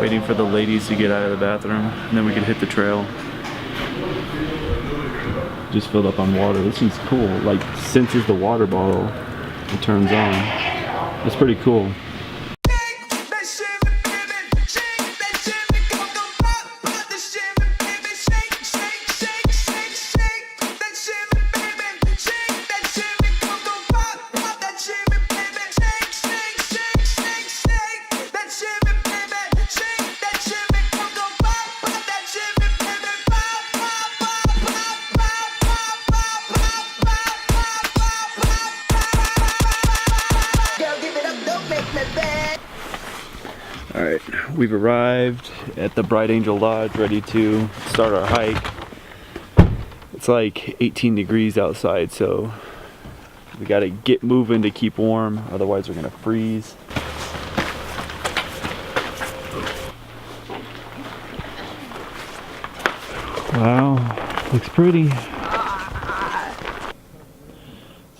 Waiting for the ladies to get out of the bathroom, and then we can hit the trail. Just filled up on water. This is cool. Like, senses the water bottle, it turns on. It's pretty cool. Alright, we've arrived at the Bright Angel Lodge, ready to start our hike. It's like 18 degrees outside, so we gotta get moving to keep warm, otherwise we're gonna freeze. Wow, looks pretty.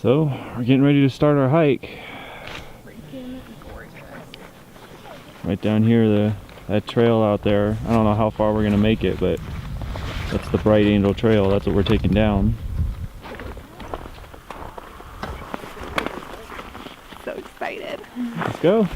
So, we're getting ready to start our hike. Right down here, that trail out there. I don't know how far we're gonna make it, but that's the Bright Angel Trail. That's what we're taking down. So excited. Let's go.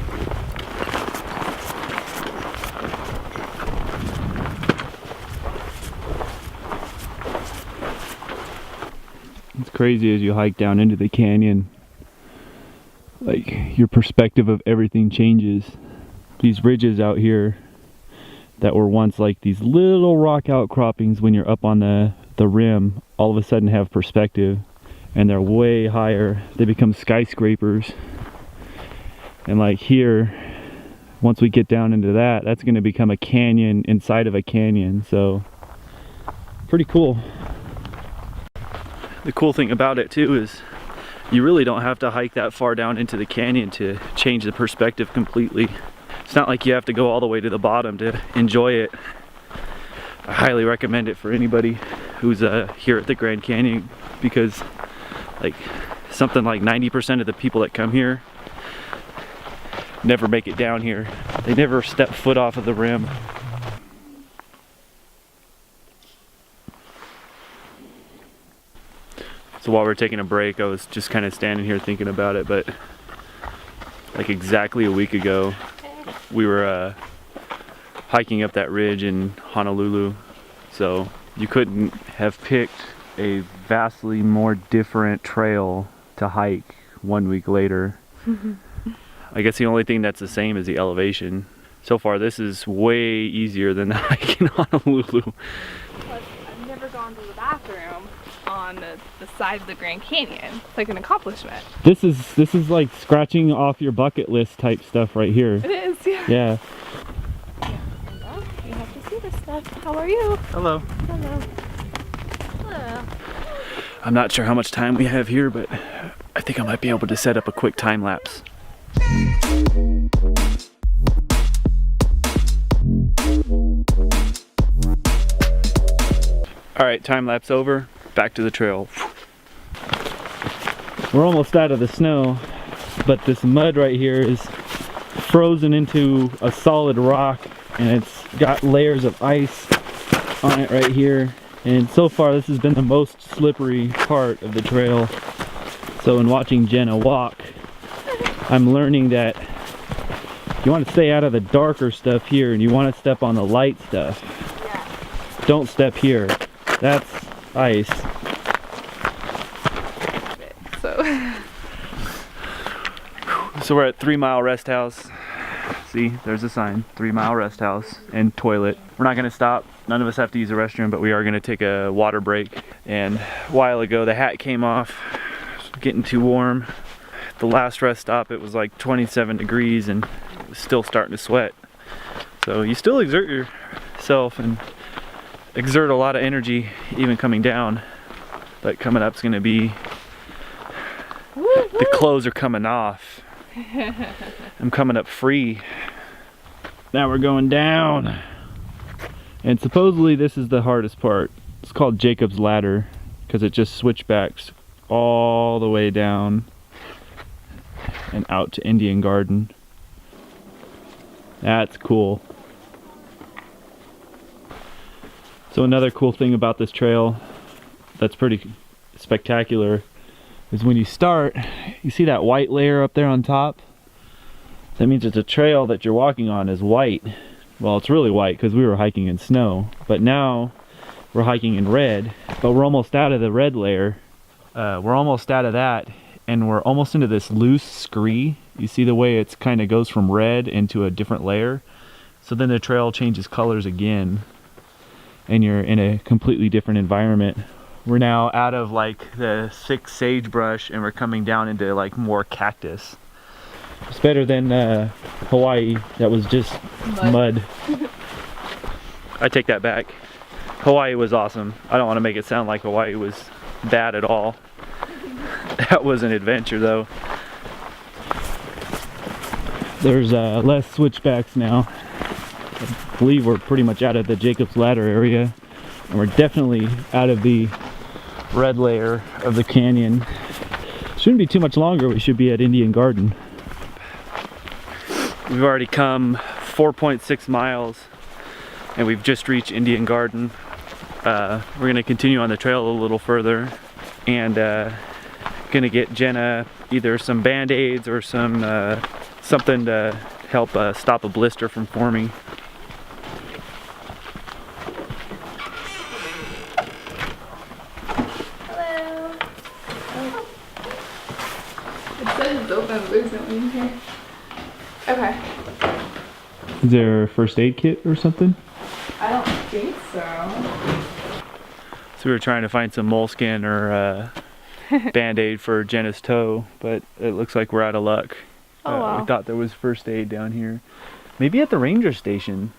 It's crazy as you hike down into the canyon. Like, your perspective of everything changes. These ridges out here that were once like these little rock outcroppings, when you're up on the rim, all of a sudden have perspective, and they're way higher. They become skyscrapers. And like here, once we get down into that, that's going to become a canyon inside of a canyon. So pretty cool. The cool thing about it too is you really don't have to hike that far down into the canyon to change the perspective completely. It's not like you have to go all the way to the bottom to enjoy it. I highly recommend it for anybody who's here at the Grand Canyon, because like something like 90% of the people that come here never make it down here. They never step foot off of the rim. So while we're taking a break, I was just kind of standing here thinking about it, but like exactly a week ago, we were hiking up that ridge in Honolulu, so you couldn't have picked a vastly more different trail to hike 1 week later. I guess the only thing that's the same is the elevation. So far this is way easier than the hike in Honolulu. Plus, I've never gone to the bathroom on the side of the Grand Canyon. It's like an accomplishment. This is like scratching off your bucket list type stuff right here. It is, yeah. Yeah. Well, you have to see this stuff. How are you? Hello. Hello. Hello. I'm not sure how much time we have here, but I think I might be able to set up a quick time lapse. Alright, time lapse over. Back to the trail. We're almost out of the snow, but this mud right here is frozen into a solid rock, and it's got layers of ice on it right here. And so far this has been the most slippery part of the trail. So in watching Jenna walk, I'm learning that you want to stay out of the darker stuff here, and you want to step on the light stuff. Yeah. Don't step here. That's ice. So we're at 3 Mile Rest House. See, there's a sign, 3 Mile Rest House and toilet. We're not gonna stop. None of us have to use the restroom, but we are gonna take a water break. And a while ago, the hat came off. It's getting too warm. The last rest stop, it was like 27 degrees and it was still starting to sweat. So you still exert yourself and exert a lot of energy even coming down. But coming up's gonna be, the clothes are coming off. I'm coming up free. Now we're going down. And supposedly this is the hardest part. It's called Jacob's Ladder because it just switchbacks all the way down and out to Indian Garden. That's cool. So another cool thing about this trail that's pretty spectacular is when you start, you see that white layer up there on top? That means it's a trail that you're walking on is white. Well, it's really white because we were hiking in snow, but now we're hiking in red, but we're almost out of the red layer. We're almost out of that, and we're almost into this loose scree. You see the way it's kind of goes from red into a different layer? So then the trail changes colors again, and you're in a completely different environment. We're now out of like the thick sagebrush, and we're coming down into like more cactus. It's better than Hawaii, that was just mud. I take that back. Hawaii was awesome. I don't want to make it sound like Hawaii was bad at all. That was an adventure though. There's less switchbacks now. I believe we're pretty much out of the Jacob's Ladder area, and we're definitely out of the red layer of the canyon. Shouldn't be too much longer. We should be at Indian Garden. We've already come 4.6 miles and we've just reached Indian Garden. We're gonna continue on the trail a little further and gonna get Jenna either some band-aids or some something to help stop a blister from forming. Hello. Oh. It says it's open, but there's no one in here. Okay. Is there a first aid kit or something? I don't think so. So we were trying to find some moleskin or band-aid for Jenna's toe, but it looks like we're out of luck. Oh, wow. We thought there was first aid down here. Maybe at the ranger station.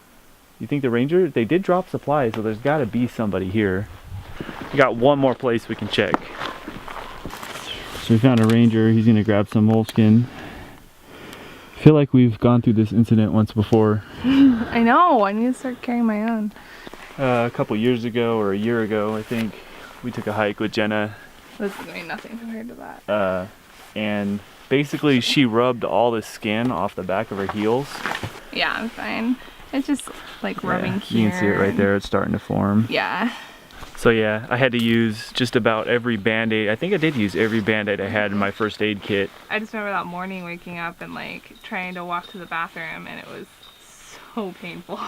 You think the ranger, they did drop supplies, so there's gotta be somebody here. We got one more place we can check. So we found a ranger, he's gonna grab some moleskin. I feel like we've gone through this incident once before. I know, I need to start carrying my own. A couple years ago, or a year ago, I think, we took a hike with Jenna. This is gonna be nothing compared to that. And basically she rubbed all the skin off the back of her heels. Yeah, I'm fine. It's just like rubbing here. You can see it right there, it's starting to form. Yeah. So yeah, I had to use just about every band-aid. I think I did use every band-aid I had in my first aid kit. I just remember that morning waking up and like trying to walk to the bathroom, and it was so painful.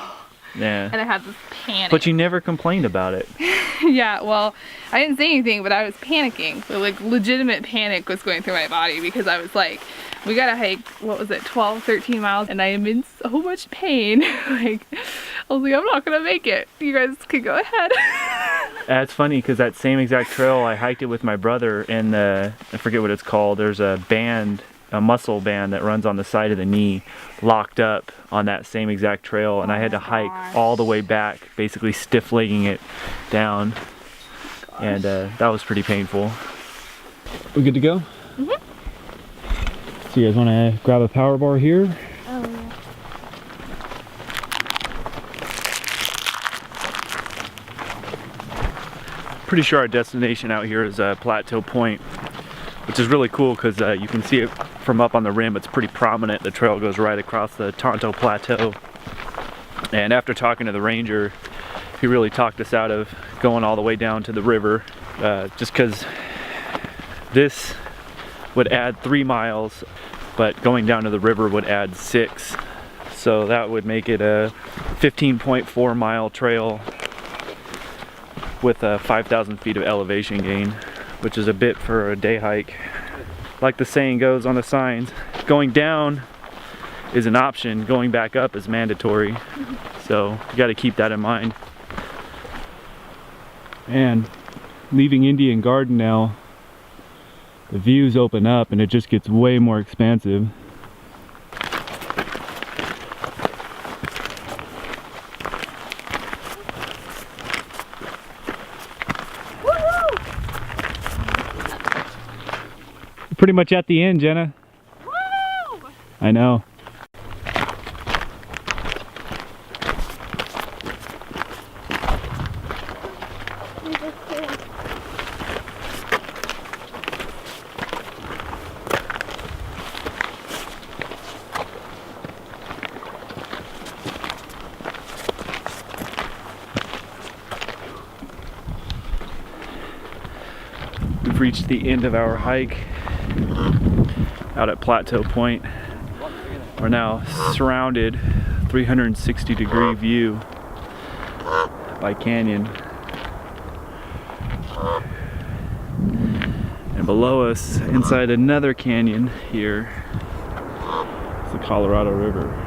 Yeah. And I had this panic. But you never complained about it. Yeah, well, I didn't say anything, but I was panicking. So like legitimate panic was going through my body because I was like, we gotta hike, what was it, 12, 13 miles, and I am in so much pain. Like, I was like, I'm not gonna make it. You guys can go ahead. That's funny because that same exact trail, I hiked it with my brother, and I forget what it's called. There's a band, a muscle band that runs on the side of the knee, locked up on that same exact trail, and I had to hike all the way back, basically stiff-legging it down. Gosh. And that was pretty painful. We good to go? Mm-hmm. So you guys want to grab a power bar here? Oh, yeah. Pretty sure our destination out here is Pronto Point, which is really cool because you can see it from up on the rim. It's pretty prominent. The trail goes right across the Tonto Plateau. And after talking to the ranger, he really talked us out of going all the way down to the river, just because this would add 3 miles, but going down to the river would add 6. So that would make it a 15.4 mile trail with 5,000 feet of elevation gain, which is a bit for a day hike. Like the saying goes on the signs, going down is an option, going back up is mandatory. So you got to keep that in mind. And leaving Indian Garden now, the views open up and it just gets way more expansive. Pretty much at the end, Jenna. Woo! I know. We've reached the end of our hike out at Pronto Point. We're now surrounded 360-degree view by canyon. And below us, inside another canyon here, is the Colorado River.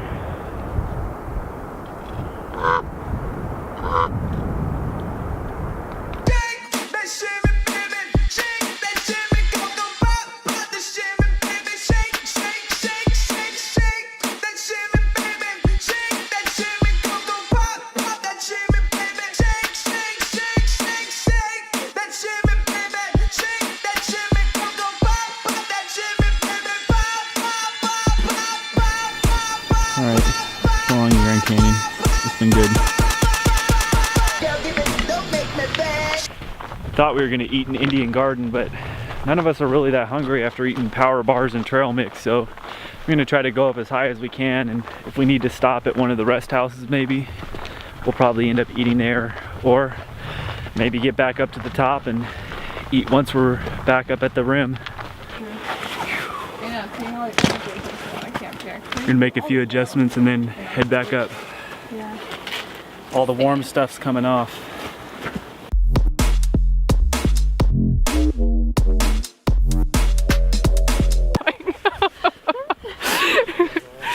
Alright, so long Grand Canyon. It's been good. Thought we were gonna eat an Indian garden, but none of us are really that hungry after eating power bars and trail mix, so we're gonna try to go up as high as we can, and if we need to stop at one of the rest houses maybe, we'll probably end up eating there, or maybe get back up to the top and eat once we're back up at the rim. We're gonna make a few adjustments and then head back up. Yeah. All the warm stuff's coming off.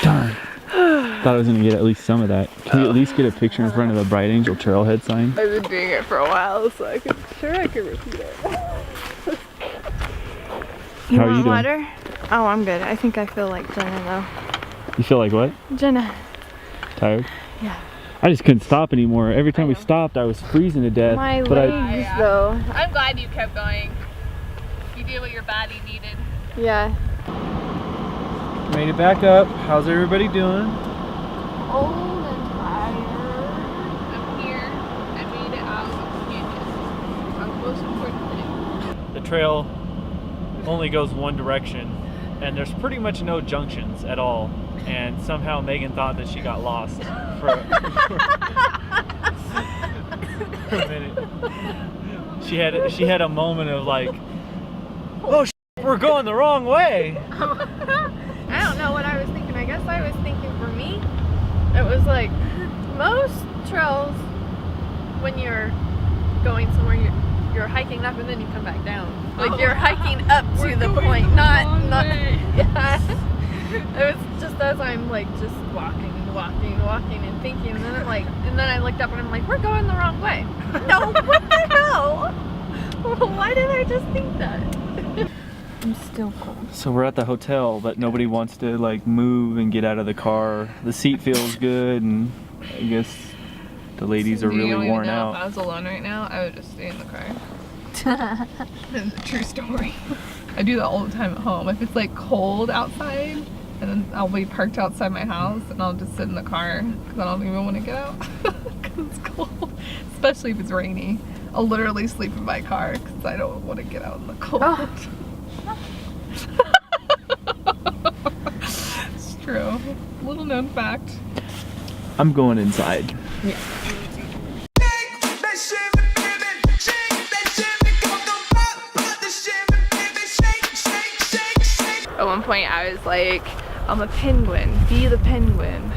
Darn. Thought I was gonna get at least some of that. Can you at least get a picture in front of the Bright Angel Trailhead sign? I've been doing it for a while, so I could repeat it. How are you doing? Water? Oh, I'm good. I think I feel like Jenna though. You feel like what? Jenna. Tired? Yeah. I just couldn't stop anymore. Every time we stopped, I was freezing to death. My but legs though. I'm glad you kept going. You did what your body needed. Yeah. Made it back up. How's everybody doing? Old and tired. I'm here. I made it out of the canyon. That's the most important thing. The trail only goes one direction, and there's pretty much no junctions at all. And somehow Megan thought that she got lost for a minute. She had a moment of like, oh shit, we're going the wrong way. I don't know what I was thinking. I guess I was thinking for me, it was like most trails when you're going somewhere, you're hiking up and then you come back down. Like you're hiking up to the point, not. Yeah. It was just as I'm like just walking and thinking, and then I'm like, and then I looked up and I'm like, we're going the wrong way. No, what the hell? Why did I just think that? I'm still cold. So we're at the hotel, but nobody wants to like move and get out of the car. The seat feels good, and I guess the ladies are really worn out. If I was alone right now, I would just stay in the car. True story. I do that all the time at home. If it's like cold outside, and then I'll be parked outside my house and I'll just sit in the car because I don't even want to get out because it's cold. Especially if it's rainy. I'll literally sleep in my car because I don't want to get out in the cold. Oh. It's true. Little known fact. I'm going inside. Yeah. At one point I was like, I'm a penguin, be the penguin.